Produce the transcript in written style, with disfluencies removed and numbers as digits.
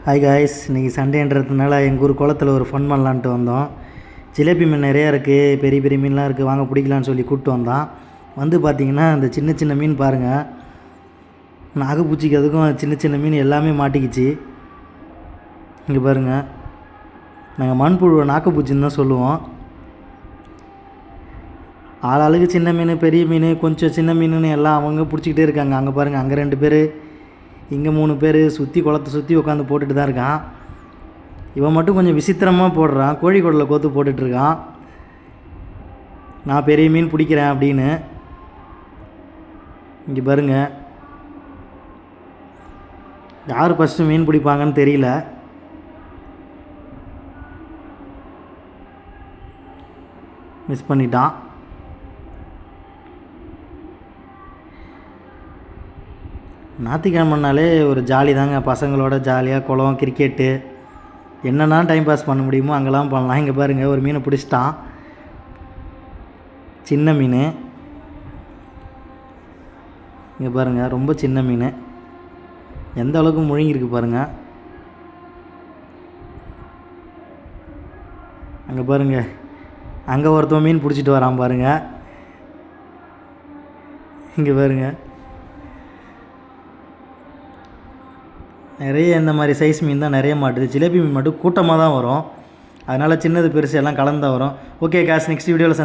Hi guys, இன்றைக்கி சண்டேன்றதுனால எங்கள் ஊர் குளத்தில் ஒரு ஃபன் பண்ணலான்ட்டு வந்தோம். ஜிலேபி மீன் நிறையா இருக்குது, பெரிய பெரிய மீன்லாம் இருக்குது, வாங்க பிடிக்கலான்னு சொல்லி கூப்பிட்டு வந்தோம். வந்து பார்த்திங்கன்னா இந்த சின்ன சின்ன மீன் பாருங்கள், நாகப்பூச்சிக்கு அதுக்கும் சின்ன சின்ன மீன் எல்லாமே மாட்டிக்கிச்சு. இங்கே பாருங்கள், நாங்கள் மண்புழுவை நாகப்பூச்சின்னு தான் சொல்லுவோம். ஆளாளுக்கு சின்ன மீன், பெரிய மீன், கொஞ்சம் சின்ன மீனுன்னு எல்லாம் அவங்க பிடிச்சிக்கிட்டே இருக்காங்க. அங்கே பாருங்கள், அங்கே 2 பேர், இங்கே 3 பேர் சுற்றி குளத்தை சுற்றி உட்காந்து போட்டுட்டு தான் இருக்கான். இவன் மட்டும் கொஞ்சம் விசித்திரமாக போடுறான், கோழிக்கோடில் கோத்து போட்டுட்ருக்கான். நான் பெரிய மீன் பிடிக்கிறேன் அப்படின்னு. இங்கே பாருங்கள், யார் ஃபஸ்ட்டு மீன் பிடிப்பாங்கன்னு தெரியல. மிஸ் பண்ணிட்டான். ஞாயிற்றுக்கிழமைனாலே ஒரு ஜாலி தாங்க, பசங்களோட ஜாலியாக குளம், கிரிக்கெட்டு, என்னென்னா டைம் பாஸ் பண்ண முடியுமோ அங்கெல்லாம் பண்ணலாம். இங்கே பாருங்கள், ஒரு மீனை பிடிச்சிட்டான், சின்ன மீன். இங்கே பாருங்கள், ரொம்ப சின்ன மீன், எந்த அளவுக்கு முழுங்கிருக்கு பாருங்கள். அங்கே பாருங்கள், அங்கே ஒருத்தன் மீன் பிடிச்சிட்டு வரான் பாருங்கள். இங்கே பாருங்கள், நிறைய இந்த மாதிரி சைஸ் மீன் தான் நிறைய மாட்டுது. ஜிலேபி மீன் மட்டும் கூட்டமாக தான் வரும், அதனால் சின்னது பெருசு எல்லாம் கலந்து தான் வரும். ஓகே காசு, நெக்ஸ்ட் வீடியோவில்